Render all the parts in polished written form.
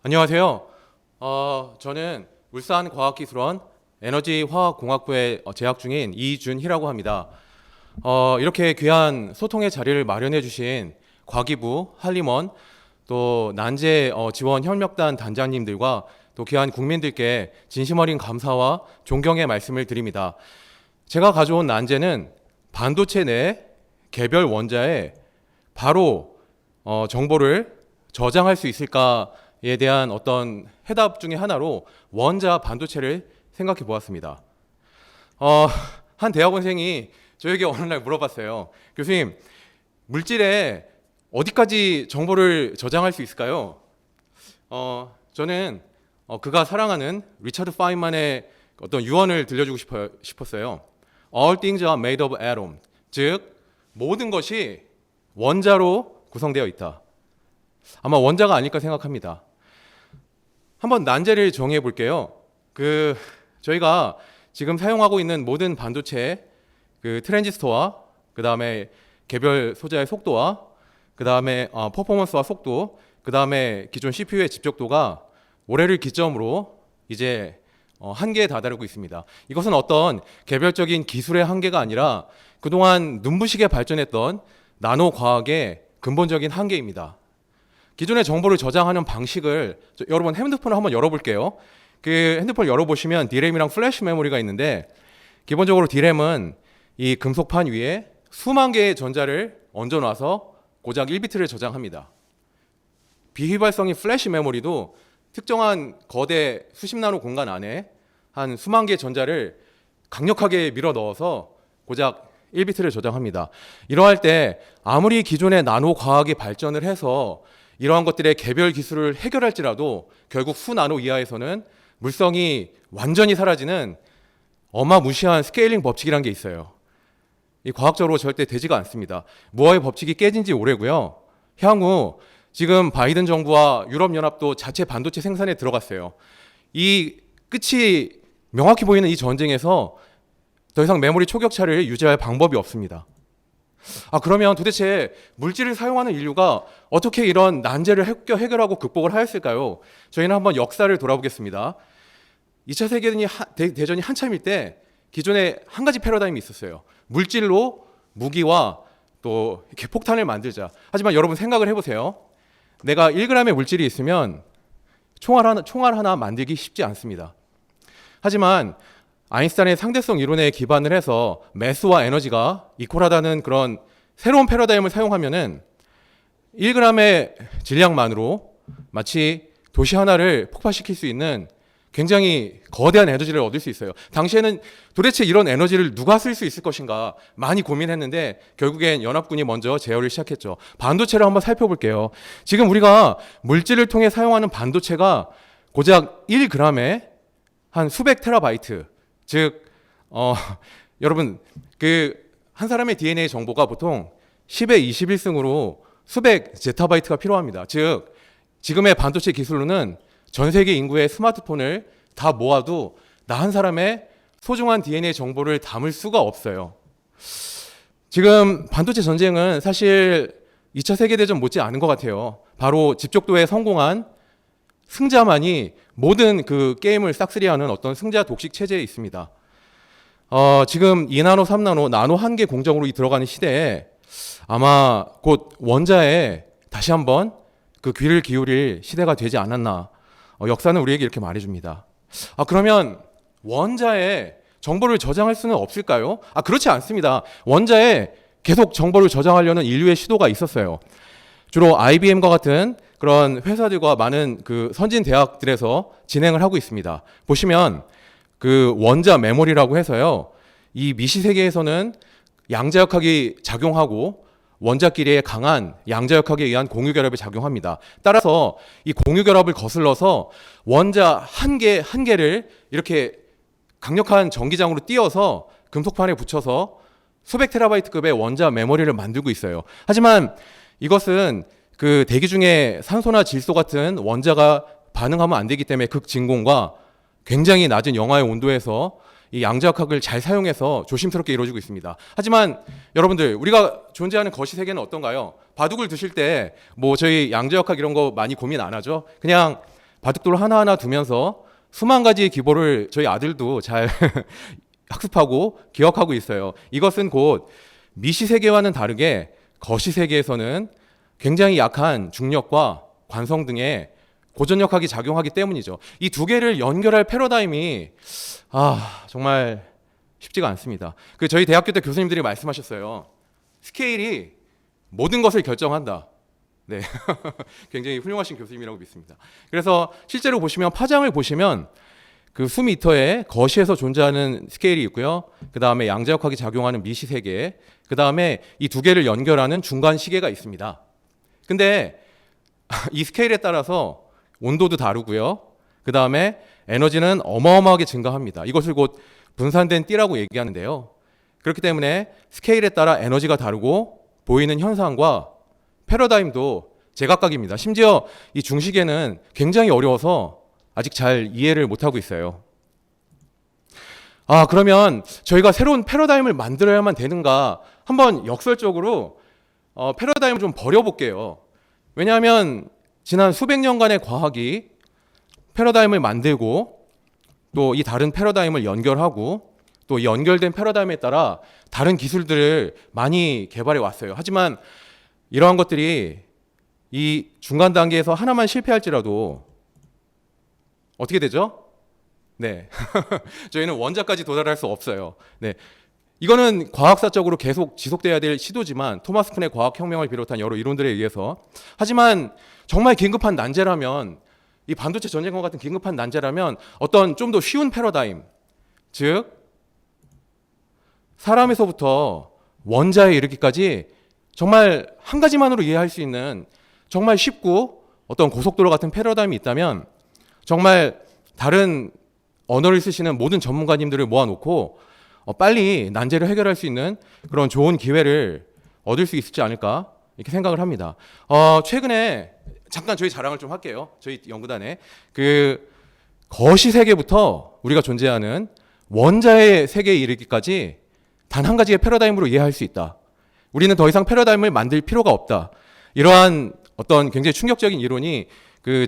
안녕하세요. 저는 울산과학기술원 에너지화학공학부에 재학 중인 이준희라고 합니다. 이렇게 귀한 소통의 자리를 마련해 주신 과기부, 한림원, 또 난제 지원 협력단 단장님들과 또 귀한 국민들께 진심 어린 감사와 존경의 말씀을 드립니다. 제가 가져온 난제는 반도체 내 개별 원자에 바로 정보를 저장할 수 있을까에 대한 어떤 해답 중에 하나로 원자 반도체를 생각해 보았습니다. 한 대학원생이 저에게 어느 날 물어봤어요. 교수님, 물질에 어디까지 정보를 저장할 수 있을까요? 저는 그가 사랑하는 리차드 파인만의 어떤 유언을 들려주고 싶었어요. All things are made of atom. 즉, 모든 것이 원자로 구성되어 있다. 아마 원자가 아닐까 생각합니다. 한번 난제를 정해 볼게요. 저희가 지금 사용하고 있는 모든 반도체 트랜지스터와 그 다음에 개별 소자의 속도와 그 다음에 퍼포먼스와 속도, 그 다음에 기존 CPU의 집적도가 올해를 기점으로 이제 한계에 다다르고 있습니다. 이것은 어떤 개별적인 기술의 한계가 아니라 그동안 눈부시게 발전했던 나노 과학의 근본적인 한계입니다. 기존의 정보를 저장하는 방식을 여러분 핸드폰을 한번 열어볼게요. 핸드폰 열어보시면 D램이랑 플래시 메모리가 있는데 기본적으로 D램은 이 금속판 위에 수만 개의 전자를 얹어놔서 고작 1비트를 저장합니다. 비휘발성인 플래시 메모리도 특정한 거대 수십 나노 공간 안에 한 수만 개의 전자를 강력하게 밀어 넣어서 고작 1비트를 저장합니다. 이러할 때 아무리 기존의 나노 과학이 발전을 해서 이러한 것들의 개별 기술을 해결할지라도 결국 수나노 이하에서는 물성이 완전히 사라지는 어마무시한 스케일링 법칙이라는 게 있어요. 이 과학적으로 절대 되지가 않습니다. 무어의 법칙이 깨진 지 오래고요. 향후 지금 바이든 정부와 유럽연합도 자체 반도체 생산에 들어갔어요. 이 끝이 명확히 보이는 이 전쟁에서 더 이상 메모리 초격차를 유지할 방법이 없습니다. 그러면 도대체 물질을 사용하는 인류가 어떻게 이런 난제를 해결하고 극복을 하였을까요? 저희는 한번 역사를 돌아보겠습니다. 2차 세계대전이 한참일 때 기존에 한 가지 패러다임이 있었어요. 물질로 무기와 또 이렇게 폭탄을 만들자. 하지만 여러분 생각을 해보세요. 내가 1g의 물질이 있으면 총알 하나 만들기 쉽지 않습니다. 하지만 아인슈타인의 상대성 이론에 기반을 해서 매스와 에너지가 이퀄하다는 그런 새로운 패러다임을 사용하면은 1g의 질량만으로 마치 도시 하나를 폭파시킬 수 있는 굉장히 거대한 에너지를 얻을 수 있어요. 당시에는 도대체 이런 에너지를 누가 쓸 수 있을 것인가 많이 고민했는데 결국엔 연합군이 먼저 제어를 시작했죠. 반도체를 한번 살펴볼게요. 지금 우리가 물질을 통해 사용하는 반도체가 고작 1g에 한 수백 테라바이트, 즉 여러분 한 사람의 DNA 정보가 보통 10의 21승으로 수백 제타바이트가 필요합니다. 즉 지금의 반도체 기술로는 전 세계 인구의 스마트폰을 다 모아도 나 한 사람의 소중한 DNA 정보를 담을 수가 없어요. 지금 반도체 전쟁은 사실 2차 세계대전 못지 않은 것 같아요. 바로 집적도에 성공한 승자만이 모든 게임을 싹쓸이하는 어떤 승자 독식 체제에 있습니다. 지금 2나노, 3나노, 나노 한계 공정으로 들어가는 시대에 아마 곧 원자에 다시 한번 귀를 기울일 시대가 되지 않았나. 역사는 우리에게 이렇게 말해줍니다. 그러면 원자에 정보를 저장할 수는 없을까요? 그렇지 않습니다. 원자에 계속 정보를 저장하려는 인류의 시도가 있었어요. 주로 IBM과 같은 그런 회사들과 많은 선진 대학들에서 진행을 하고 있습니다. 보시면 원자 메모리라고 해서요. 이 미시 세계에서는 양자역학이 작용하고 원자끼리의 강한 양자역학에 의한 공유결합이 작용합니다. 따라서 이 공유결합을 거슬러서 원자 한 개를 이렇게 강력한 전기장으로 띄어서 금속판에 붙여서 수백 테라바이트급의 원자 메모리를 만들고 있어요. 하지만 이것은 대기 중에 산소나 질소 같은 원자가 반응하면 안 되기 때문에 극진공과 굉장히 낮은 영하의 온도에서 이 양자역학을 잘 사용해서 조심스럽게 이루어지고 있습니다. 하지만 여러분들 우리가 존재하는 거시 세계는 어떤가요? 바둑을 두실 때 저희 양자역학 이런 거 많이 고민 안 하죠? 그냥 바둑돌 하나하나 두면서 수만 가지의 기보를 저희 아들도 잘 학습하고 기억하고 있어요. 이것은 곧 미시 세계와는 다르게 거시 세계에서는 굉장히 약한 중력과 관성 등의 고전력학이 작용하기 때문이죠. 이 두 개를 연결할 패러다임이 정말 쉽지가 않습니다. 저희 대학교 때 교수님들이 말씀하셨어요. 스케일이 모든 것을 결정한다. 네, 굉장히 훌륭하신 교수님이라고 믿습니다. 그래서 실제로 보시면 파장을 보시면 그 수미터에 거시에서 존재하는 스케일이 있고요. 그 다음에 양자역학이 작용하는 미시 세계, 그 다음에 이 두 개를 연결하는 중간 시계가 있습니다. 근데 이 스케일에 따라서 온도도 다르고요. 그 다음에 에너지는 어마어마하게 증가합니다. 이것을 곧 분산된 띠라고 얘기하는데요. 그렇기 때문에 스케일에 따라 에너지가 다르고 보이는 현상과 패러다임도 제각각입니다. 심지어 이 중시계는 굉장히 어려워서 아직 잘 이해를 못하고 있어요. 그러면 저희가 새로운 패러다임을 만들어야만 되는가? 한번 역설적으로 패러다임을 좀 버려볼게요. 왜냐하면 지난 수백 년간의 과학이 패러다임을 만들고 또 이 다른 패러다임을 연결하고 또 연결된 패러다임에 따라 다른 기술들을 많이 개발해 왔어요. 하지만 이러한 것들이 이 중간 단계에서 하나만 실패할지라도 어떻게 되죠? 네. 저희는 원자까지 도달할 수 없어요. 네. 이거는 과학사적으로 계속 지속돼야 될 시도지만 토마스 쿤의 과학혁명을 비롯한 여러 이론들에 의해서 하지만 정말 긴급한 난제라면 이 반도체 전쟁과 같은 긴급한 난제라면 어떤 좀 더 쉬운 패러다임 즉 사람에서부터 원자에 이르기까지 정말 한 가지만으로 이해할 수 있는 정말 쉽고 어떤 고속도로 같은 패러다임이 있다면 정말 다른 언어를 쓰시는 모든 전문가님들을 모아놓고 빨리 난제를 해결할 수 있는 그런 좋은 기회를 얻을 수 있지 않을까 이렇게 생각을 합니다. 최근에 잠깐 저희 자랑을 좀 할게요. 저희 연구단에 거시 세계부터 우리가 존재하는 원자의 세계에 이르기까지 단 한 가지의 패러다임으로 이해할 수 있다. 우리는 더 이상 패러다임을 만들 필요가 없다. 이러한 어떤 굉장히 충격적인 이론이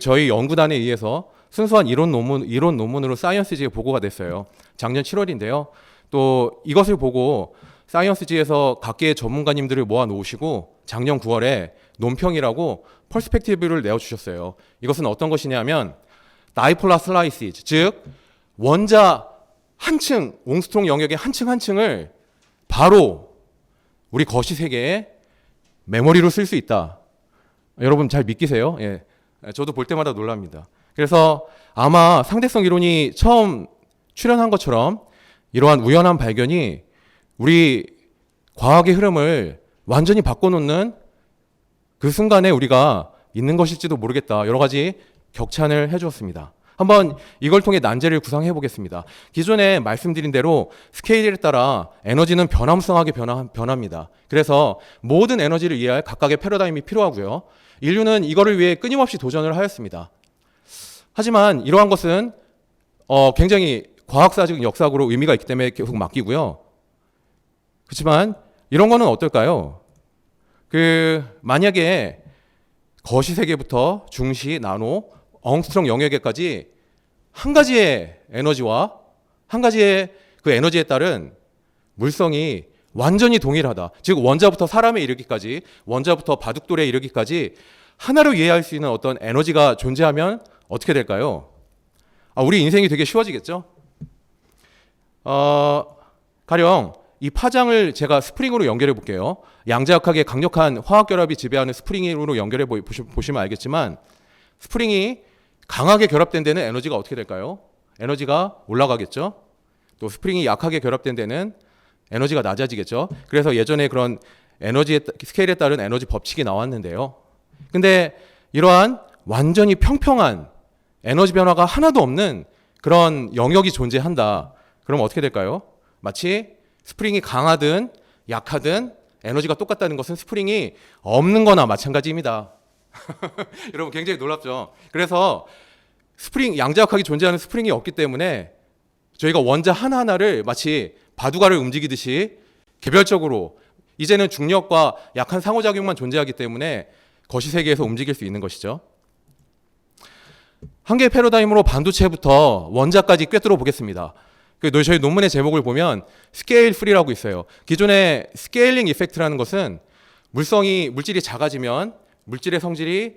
저희 연구단에 의해서 순수한 이론 논문으로 사이언스지에 보고가 됐어요. 작년 7월인데요. 또 이것을 보고 사이언스지에서 각계의 전문가님들을 모아 놓으시고 작년 9월에 논평이라고 퍼스펙티브를 내어주셨어요. 이것은 어떤 것이냐면 다이폴라 슬라이시즈, 즉 원자 한 층, 옹스트롱 영역의 한 층 한 층을 바로 우리 거시 세계에 메모리로 쓸 수 있다. 여러분 잘 믿기세요? 예. 저도 볼 때마다 놀랍니다. 그래서 아마 상대성 이론이 처음 출현한 것처럼 이러한 우연한 발견이 우리 과학의 흐름을 완전히 바꿔놓는 그 순간에 우리가 있는 것일지도 모르겠다. 여러 가지 격찬을 해주었습니다. 한번 이걸 통해 난제를 구상해 보겠습니다. 기존에 말씀드린 대로 스케일에 따라 에너지는 변함성하게 변합니다. 그래서 모든 에너지를 이해할 각각의 패러다임이 필요하고요. 인류는 이거를 위해 끊임없이 도전을 하였습니다. 하지만 이러한 것은 굉장히 과학사적 역사적으로 의미가 있기 때문에 계속 맡기고요. 그렇지만 이런 거는 어떨까요? 만약에 거시 세계부터 중시, 나노, 엉스트롱 영역에까지 한 가지의 에너지와 한 가지의 그 에너지에 따른 물성이 완전히 동일하다. 즉 원자부터 사람에 이르기까지, 원자부터 바둑돌에 이르기까지 하나로 이해할 수 있는 어떤 에너지가 존재하면 어떻게 될까요? 우리 인생이 되게 쉬워지겠죠? 가령 이 파장을 제가 스프링으로 연결해 볼게요. 양자역학의 강력한 화학 결합이 지배하는 스프링으로 연결해 보시면 알겠지만 스프링이 강하게 결합된 데는 에너지가 어떻게 될까요? 에너지가 올라가겠죠. 또 스프링이 약하게 결합된 데는 에너지가 낮아지겠죠. 그래서 예전에 그런 에너지 스케일에 따른 에너지 법칙이 나왔는데요. 근데 이러한 완전히 평평한 에너지 변화가 하나도 없는 그런 영역이 존재한다. 그럼 어떻게 될까요? 마치 스프링이 강하든 약하든 에너지가 똑같다는 것은 스프링이 없는 거나 마찬가지입니다. 여러분 굉장히 놀랍죠? 그래서 양자역학이 존재하는 스프링이 없기 때문에 저희가 원자 하나하나를 마치 바둑알을 움직이듯이 개별적으로 이제는 중력과 약한 상호작용만 존재하기 때문에 거시 세계에서 움직일 수 있는 것이죠. 한 개의 패러다임으로 반도체부터 원자까지 꿰뚫어 보겠습니다. 저희 논문의 제목을 보면 스케일 프리라고 있어요. 기존의 스케일링 이펙트라는 것은 물질이 작아지면 물질의 성질이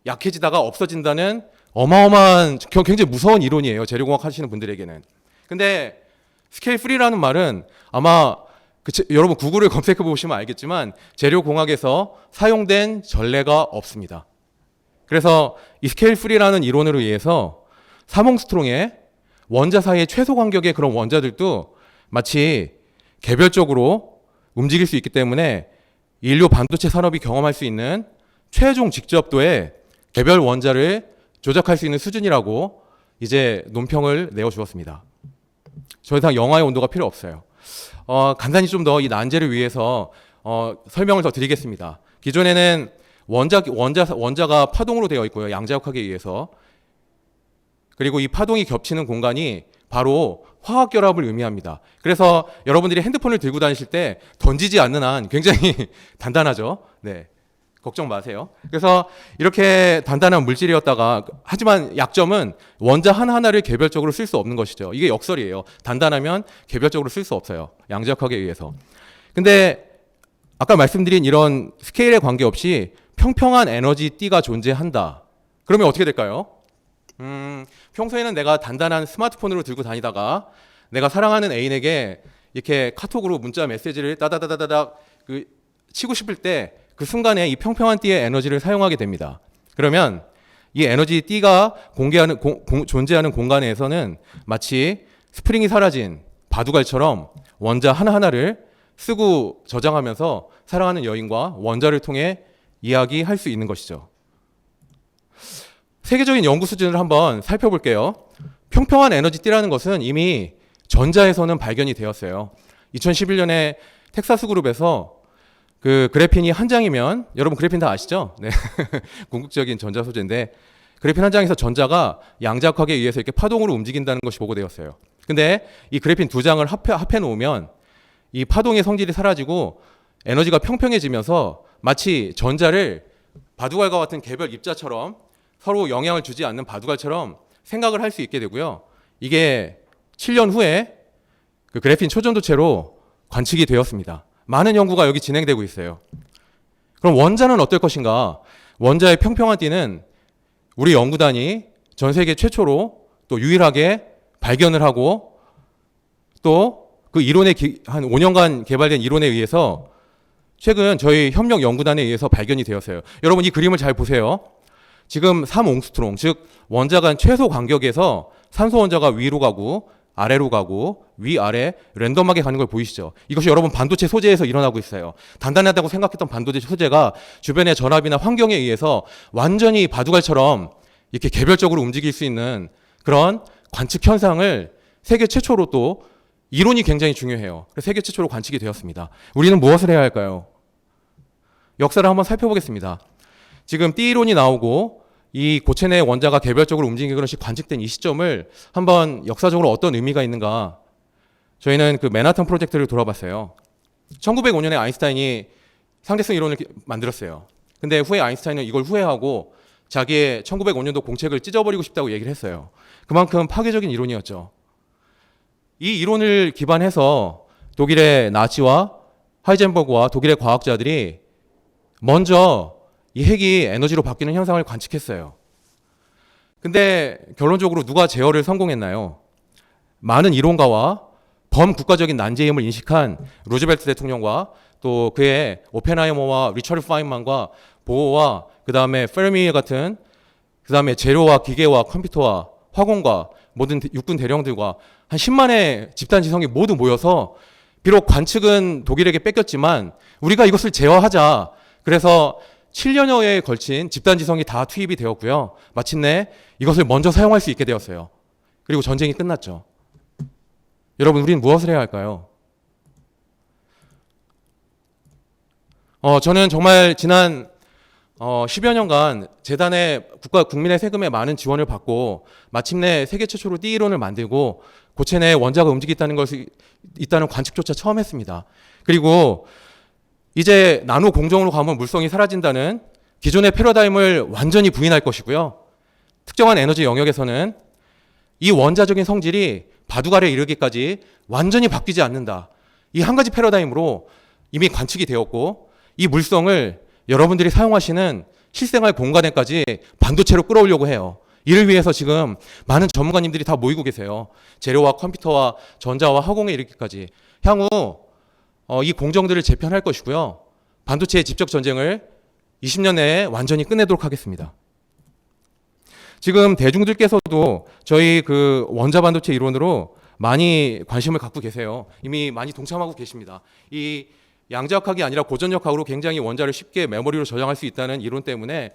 약해지다가 없어진다는 어마어마한 굉장히 무서운 이론이에요. 재료공학 하시는 분들에게는. 근데 스케일 프리라는 말은 아마 여러분 구글을 검색해 보시면 알겠지만 재료공학에서 사용된 전례가 없습니다. 그래서 이 스케일 프리라는 이론으로 의해서 삼옹스트롱의 원자 사이의 최소 간격의 그런 원자들도 마치 개별적으로 움직일 수 있기 때문에 인류 반도체 산업이 경험할 수 있는 최종 직접도의 개별 원자를 조작할 수 있는 수준이라고 이제 논평을 내어주었습니다. 더 이상 영하의 온도가 필요 없어요. 간단히 좀 더 이 난제를 위해서 설명을 더 드리겠습니다. 기존에는 원자가 파동으로 되어 있고요. 양자역학에 의해서. 그리고 이 파동이 겹치는 공간이 바로 화학결합을 의미합니다. 그래서 여러분들이 핸드폰을 들고 다니실 때 던지지 않는 한 굉장히 단단하죠. 네. 걱정 마세요. 그래서 이렇게 단단한 물질이었다가 하지만 약점은 원자 하나하나를 개별적으로 쓸 수 없는 것이죠. 이게 역설이에요. 단단하면 개별적으로 쓸 수 없어요. 양자역학에 의해서. 근데 아까 말씀드린 이런 스케일에 관계없이 평평한 에너지 띠가 존재한다. 그러면 어떻게 될까요? 평소에는 내가 단단한 스마트폰으로 들고 다니다가 내가 사랑하는 애인에게 이렇게 카톡으로 문자 메시지를 따다다다닥 치고 싶을 때 그 순간에 이 평평한 띠의 에너지를 사용하게 됩니다. 그러면 이 에너지 띠가 존재하는 공간에서는 마치 스프링이 사라진 바둑알처럼 원자 하나하나를 쓰고 저장하면서 사랑하는 여인과 원자를 통해 이야기할 수 있는 것이죠. 세계적인 연구 수준을 한번 살펴볼게요. 평평한 에너지 띠라는 것은 이미 전자에서는 발견이 되었어요. 2011년에 텍사스 그룹에서 그래핀이 한 장이면, 여러분 그래핀 다 아시죠? 네. 궁극적인 전자 소재인데, 그래핀 한 장에서 전자가 양자역학에 의해서 이렇게 파동으로 움직인다는 것이 보고되었어요. 근데 이 그래핀 두 장을 합해 놓으면 이 파동의 성질이 사라지고 에너지가 평평해지면서 마치 전자를 바둑알과 같은 개별 입자처럼 서로 영향을 주지 않는 바둑알처럼 생각을 할 수 있게 되고요. 이게 7년 후에 그 그래핀 초전도체로 관측이 되었습니다. 많은 연구가 여기 진행되고 있어요. 그럼 원자는 어떨 것인가? 원자의 평평한 띠는 우리 연구단이 전 세계 최초로 또 유일하게 발견을 하고 또 그 이론에 한 5년간 개발된 이론에 의해서 최근 저희 협력 연구단에 의해서 발견이 되었어요. 여러분 이 그림을 잘 보세요. 지금 3옹스트롱, 즉 원자 간 최소 간격에서 산소 원자가 위로 가고 아래로 가고 위아래 랜덤하게 가는 걸 보이시죠? 이것이 여러분 반도체 소재에서 일어나고 있어요. 단단하다고 생각했던 반도체 소재가 주변의 전압이나 환경에 의해서 완전히 바둑알처럼 이렇게 개별적으로 움직일 수 있는 그런 관측 현상을 세계 최초로, 또 이론이 굉장히 중요해요. 그래서 세계 최초로 관측이 되었습니다. 우리는 무엇을 해야 할까요? 역사를 한번 살펴보겠습니다. 지금 띠이론이 나오고 이 고체 내 원자가 개별적으로 움직이는 것이 관측된 이 시점을 한번 역사적으로 어떤 의미가 있는가, 저희는 그 맨하탄 프로젝트를 돌아봤어요. 1905년에 아인슈타인이 상대성 이론을 만들었어요. 근데 후에 아인슈타인은 이걸 후회하고 자기의 1905년도 공책을 찢어버리고 싶다고 얘기를 했어요. 그만큼 파괴적인 이론이었죠. 이 이론을 기반해서 독일의 나치와 하이젠버그와 독일의 과학자들이 먼저 이 핵이 에너지로 바뀌는 현상을 관측했어요. 근데 결론적으로 누가 제어를 성공했나요? 많은 이론가와 범국가적인 난제임을 인식한 루즈벨트 대통령과 또 그의 오펜하이머와 리처드 파인만과 보어와 그 다음에 페르미 같은, 그 다음에 재료와 기계와 컴퓨터와 화공과 모든 육군 대령들과 한 10만의 집단 지성이 모두 모여서 비록 관측은 독일에게 뺏겼지만 우리가 이것을 제어하자. 그래서 7년여에 걸친 집단 지성이 다 투입이 되었고요. 마침내 이것을 먼저 사용할 수 있게 되었어요. 그리고 전쟁이 끝났죠. 여러분, 우리는 무엇을 해야 할까요? 저는 정말 지난 10여 년간 재단의 국민의 세금에 많은 지원을 받고 마침내 세계 최초로 띠이론을 만들고 고체 내 원자가 움직였다는 것이 있다는 관측조차 처음 했습니다. 그리고 이제 나노 공정으로 가면 물성이 사라진다는 기존의 패러다임을 완전히 부인할 것이고요. 특정한 에너지 영역에서는 이 원자적인 성질이 바둑알에 이르기까지 완전히 바뀌지 않는다. 이 한 가지 패러다임으로 이미 관측이 되었고 이 물성을 여러분들이 사용하시는 실생활 공간에까지 반도체로 끌어오려고 해요. 이를 위해서 지금 많은 전문가님들이 다 모이고 계세요. 재료와 컴퓨터와 전자와 화공에 이르기까지. 향후 이 공정들을 재편할 것이고요. 반도체의 집적 전쟁을 20년 내에 완전히 끝내도록 하겠습니다. 지금 대중들께서도 저희 그 원자 반도체 이론으로 많이 관심을 갖고 계세요. 이미 많이 동참하고 계십니다. 이 양자역학이 아니라 고전역학으로 굉장히 원자를 쉽게 메모리로 저장할 수 있다는 이론 때문에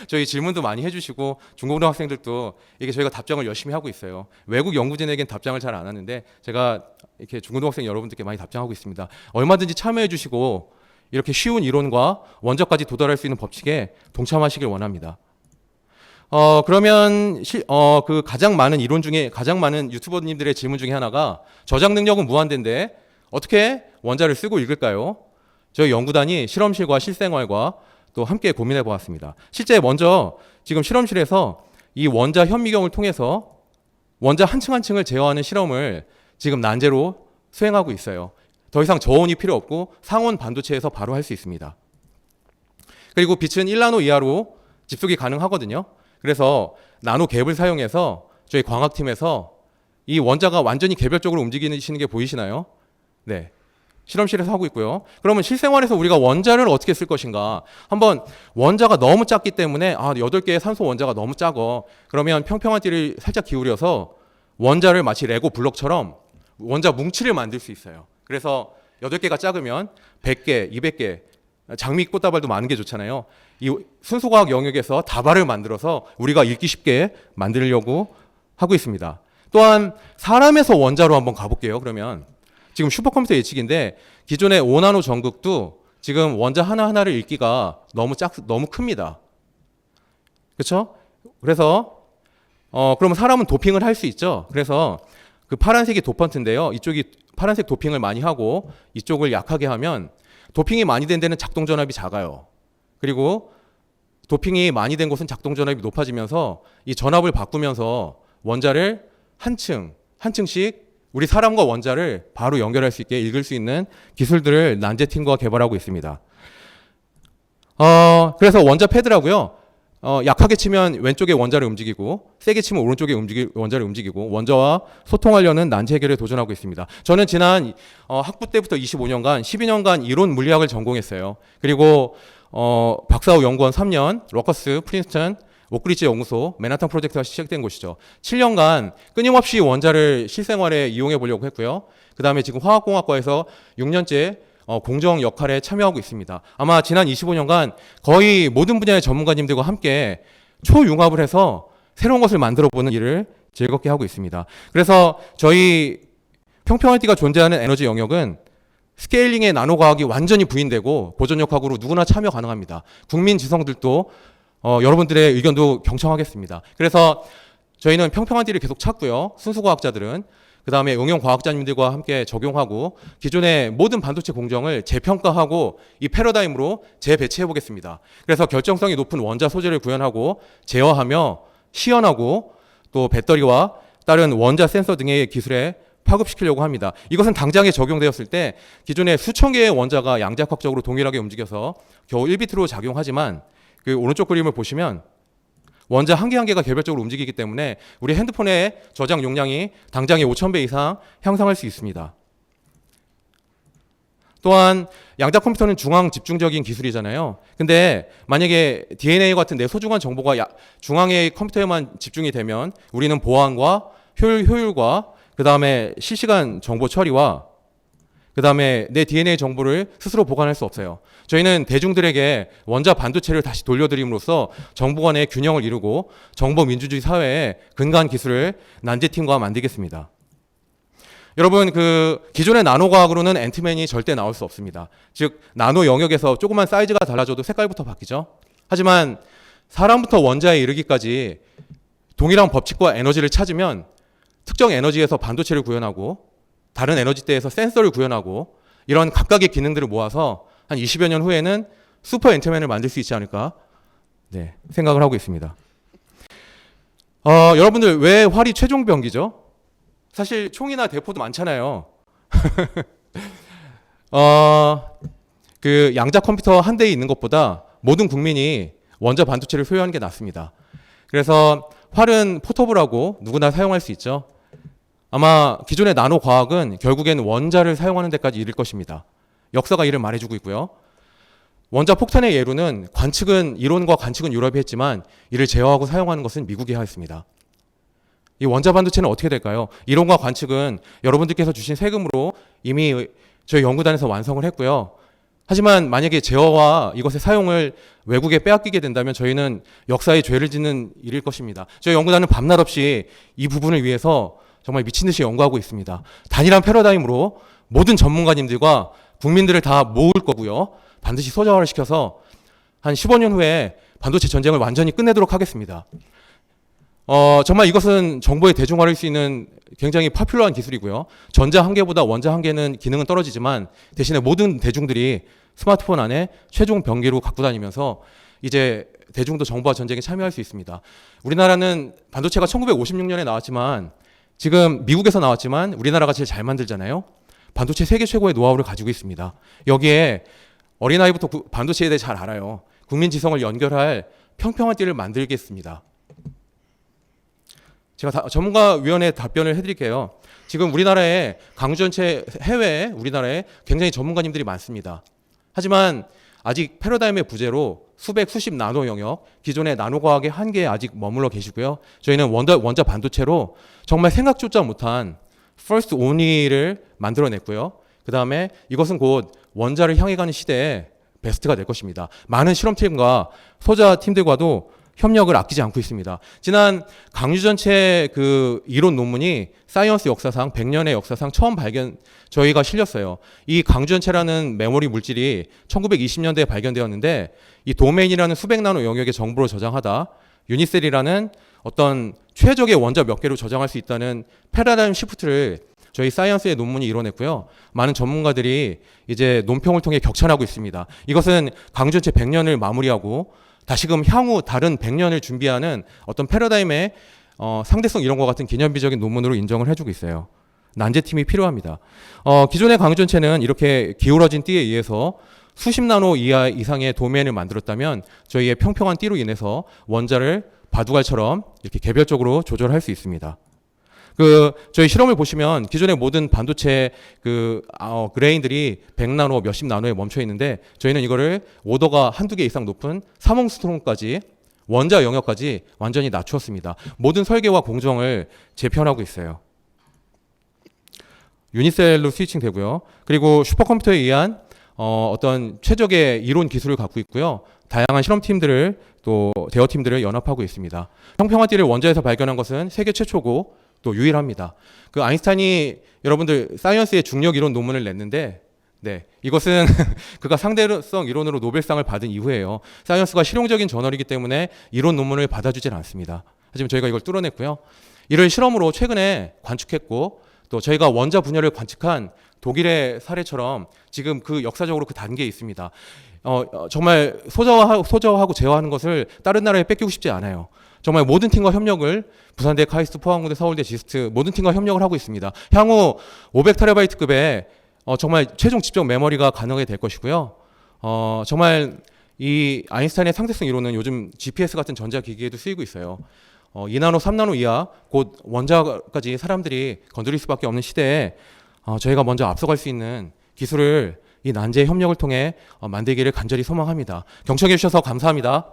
저희 질문도 많이 해주시고 중고등학생들도 이게 저희가 답장을 열심히 하고 있어요. 외국 연구진에겐 답장을 잘 안 하는데 제가 이렇게 중고등학생 여러분들께 많이 답장하고 있습니다. 얼마든지 참여해 주시고 이렇게 쉬운 이론과 원자까지 도달할 수 있는 법칙에 동참하시길 원합니다. 그러면 그 가장 많은 이론 중에 가장 많은 유튜버님들의 질문 중에 하나가 저장 능력은 무한대인데 어떻게 원자를 쓰고 읽을까요? 저희 연구단이 실험실과 실생활과 또 함께 고민해 보았습니다. 실제 먼저 지금 실험실에서 이 원자 현미경을 통해서 원자 한 층 한 층을 제어하는 실험을 지금 난제로 수행하고 있어요. 더 이상 저온이 필요 없고 상온 반도체에서 바로 할 수 있습니다. 그리고 빛은 1나노 이하로 집속이 가능하거든요. 그래서 나노 갭을 사용해서 저희 광학팀에서 이 원자가 완전히 개별적으로 움직이시는 게 보이시나요? 네. 실험실에서 하고 있고요. 그러면 실생활에서 우리가 원자를 어떻게 쓸 것인가? 한번 원자가 너무 작기 때문에 8개의 산소 원자가 너무 작어. 그러면 평평한 띠를 살짝 기울여서 원자를 마치 레고 블록처럼 원자 뭉치를 만들 수 있어요. 그래서 8개가 작으면 100개, 200개, 장미 꽃다발도 많은 게 좋잖아요. 이 순소과학 영역에서 다발을 만들어서 우리가 읽기 쉽게 만들려고 하고 있습니다. 또한 사람에서 원자로 한번 가볼게요. 그러면 지금 슈퍼컴퓨터 예측인데 기존의 5나노 전극도 지금 원자 하나하나를 읽기가 너무 큽니다. 그렇죠? 그래서 그러면 사람은 도핑을 할 수 있죠. 그래서 그 파란색이 도펀트인데요. 이쪽이 파란색 도핑을 많이 하고 이쪽을 약하게 하면 도핑이 많이 된 데는 작동 전압이 작아요. 그리고 도핑이 많이 된 곳은 작동 전압이 높아지면서 이 전압을 바꾸면서 원자를 한 층씩 우리 사람과 원자를 바로 연결할 수 있게 읽을 수 있는 기술들을 난제팀과 개발하고 있습니다. 그래서 원자 패드라고요. 약하게 치면 왼쪽에 원자를 움직이고 세게 치면 오른쪽에 원자를 움직이고 원자와 소통하려는 난제 해결에 도전하고 있습니다. 저는 지난 학부 때부터 25년간 12년간 이론 물리학을 전공했어요. 그리고 박사 후 연구원 3년 러커스, 프린스턴, 오크리지 연구소, 맨하탄 프로젝트가 시작된 곳이죠. 7년간 끊임없이 원자를 실생활에 이용해 보려고 했고요. 그 다음에 지금 화학공학과에서 6년째 공정 역할에 참여하고 있습니다. 아마 지난 25년간 거의 모든 분야의 전문가님들과 함께 초융합을 해서 새로운 것을 만들어보는 일을 즐겁게 하고 있습니다. 그래서 저희 평평한 띠가 존재하는 에너지 영역은 스케일링의 나노과학이 완전히 부인되고 고전역학으로 누구나 참여 가능합니다. 국민 지성들도 여러분들의 의견도 경청하겠습니다. 그래서 저희는 평평한 띠를 계속 찾고요. 순수과학자들은 그 다음에 응용과학자님들과 함께 적용하고 기존의 모든 반도체 공정을 재평가하고 이 패러다임으로 재배치해 보겠습니다. 그래서 결정성이 높은 원자 소재를 구현하고 제어하며 시연하고 또 배터리와 다른 원자 센서 등의 기술에 파급시키려고 합니다. 이것은 당장에 적용되었을 때 기존의 수천 개의 원자가 양자역학적으로 동일하게 움직여서 겨우 1비트로 작용하지만 그 오른쪽 그림을 보시면 원자 한 개 한 개가 개별적으로 움직이기 때문에 우리 핸드폰의 저장 용량이 당장에 5,000배 이상 향상할 수 있습니다. 또한 양자 컴퓨터는 중앙 집중적인 기술이잖아요. 근데 만약에 DNA 같은 내 소중한 정보가 중앙의 컴퓨터에만 집중이 되면 우리는 보안과 효율과 그 다음에 실시간 정보 처리와 그 다음에 내 DNA 정보를 스스로 보관할 수 없어요. 저희는 대중들에게 원자 반도체를 다시 돌려드림으로써 정보 간의 균형을 이루고 정보 민주주의 사회의 근간 기술을 난제팀과 만들겠습니다. 여러분, 그 기존의 나노과학으로는 앤트맨이 절대 나올 수 없습니다. 즉 나노 영역에서 조그만 사이즈가 달라져도 색깔부터 바뀌죠. 하지만 사람부터 원자에 이르기까지 동일한 법칙과 에너지를 찾으면 특정 에너지에서 반도체를 구현하고 다른 에너지대에서 센서를 구현하고 이런 각각의 기능들을 모아서 한 20여 년 후에는 슈퍼 앤트맨을 만들 수 있지 않을까 생각을 하고 있습니다. 여러분들 왜 활이 최종 병기죠? 사실 총이나 대포도 많잖아요. 그 양자 컴퓨터 한 대에 있는 것보다 모든 국민이 원자 반도체를 소유하는 게 낫습니다. 그래서 활은 포터블하고 누구나 사용할 수 있죠. 아마 기존의 나노 과학은 결국엔 원자를 사용하는 데까지 이를 것입니다. 역사가 이를 말해주고 있고요. 원자 폭탄의 예로는 이론과 관측은 유럽이 했지만 이를 제어하고 사용하는 것은 미국이 하였습니다. 이 원자 반도체는 어떻게 될까요? 이론과 관측은 여러분들께서 주신 세금으로 이미 저희 연구단에서 완성을 했고요. 하지만 만약에 제어와 이것의 사용을 외국에 빼앗기게 된다면 저희는 역사의 죄를 짓는 일일 것입니다. 저희 연구단은 밤낮 없이 이 부분을 위해서 정말 미친 듯이 연구하고 있습니다. 단일한 패러다임으로 모든 전문가님들과 국민들을 다 모을 거고요. 반드시 소자화를 시켜서 한 15년 후에 반도체 전쟁을 완전히 끝내도록 하겠습니다. 정말 이것은 정보의 대중화를 할 수 있는 굉장히 파퓰러한 기술이고요. 전자 한 개보다 원자 한 개는 기능은 떨어지지만 대신에 모든 대중들이 스마트폰 안에 최종 병기로 갖고 다니면서 이제 대중도 정보화 전쟁에 참여할 수 있습니다. 우리나라는 반도체가 1956년에 나왔지만 지금 미국에서 나왔지만 우리나라가 제일 잘 만들잖아요. 반도체 세계 최고의 노하우를 가지고 있습니다. 여기에 어린아이부터 반도체에 대해 잘 알아요. 국민 지성을 연결할 평평한 띠를 만들겠습니다. 제가 전문가위원회 답변을 해드릴게요. 지금 우리나라에 강주전체 해외에 우리나라에 굉장히 전문가님들이 많습니다. 하지만 아직 패러다임의 부재로 수십 나노 영역, 기존의 나노과학의 한계에 아직 머물러 계시고요. 저희는 원자 반도체로 정말 생각조차 못한 first only를 만들어냈고요. 그 다음에 이것은 곧 원자를 향해 가는 시대에 베스트가 될 것입니다. 많은 실험팀과 소자팀들과도 협력을 아끼지 않고 있습니다. 지난 강유전체 그 이론 논문이 사이언스 역사상 100년의 역사상 처음 저희가 실렸어요. 이 강주전체라는 메모리 물질이 1920년대에 발견되었는데 이 도메인이라는 수백 나노 영역의 정보를 저장하다 유니셀이라는 어떤 최적의 원자 몇 개로 저장할 수 있다는 패러다임 시프트를 저희 사이언스의 논문이 이뤄냈고요. 많은 전문가들이 이제 논평을 통해 격찬하고 있습니다. 이것은 강주전체 100년을 마무리하고 다시금 향후 다른 100년을 준비하는 어떤 패러다임의 상대성 이론과 같은 기념비적인 논문으로 인정을 해주고 있어요. 난제팀이 필요합니다. 기존의 강주전체는 이렇게 기울어진 띠에 의해서 수십 나노 이하 이상의 도메인을 만들었다면 저희의 평평한 띠로 인해서 원자를 바둑알처럼 이렇게 개별적으로 조절할 수 있습니다. 저희 실험을 보시면 기존의 모든 반도체 그레인들이 100나노, 몇십 나노에 멈춰 있는데 저희는 이거를 오더가 한두 개 이상 높은 3옹스트롬까지 원자 영역까지 완전히 낮추었습니다. 모든 설계와 공정을 재편하고 있어요. 유니셀로 스위칭 되고요. 그리고 슈퍼컴퓨터에 의한 어떤 최적의 이론 기술을 갖고 있고요. 다양한 실험팀들을 또 대여팀들을 연합하고 있습니다. 평평한 띠를 원자에서 발견한 것은 세계 최초고 또 유일합니다. 아인슈타인이 여러분들 사이언스의 중력 이론 논문을 냈는데 이것은 그가 상대성 이론으로 노벨상을 받은 이후에요. 사이언스가 실용적인 저널이기 때문에 이론 논문을 받아주질 않습니다. 하지만 저희가 이걸 뚫어냈고요. 이를 실험으로 최근에 관측했고 또 저희가 원자 분열을 관측한 독일의 사례처럼 지금 역사적으로 그 단계에 있습니다. 정말 소저하고 제어하는 것을 다른 나라에 뺏기고 싶지 않아요. 정말 모든 팀과 협력을 부산대 카이스트 포항공대 서울대 지스트 모든 팀과 협력을 하고 있습니다. 향후 500TB급의 정말 최종 집적 메모리가 가능하게 될 것이고요. 정말 이 아인슈타인의 상대성 이론은 요즘 GPS 같은 전자기기에도 쓰이고 있어요. 2나노, 3나노 이하 곧 원자까지 사람들이 건드릴 수밖에 없는 시대에 저희가 먼저 앞서갈 수 있는 기술을 이 난제의 협력을 통해 만들기를 간절히 소망합니다. 경청해 주셔서 감사합니다.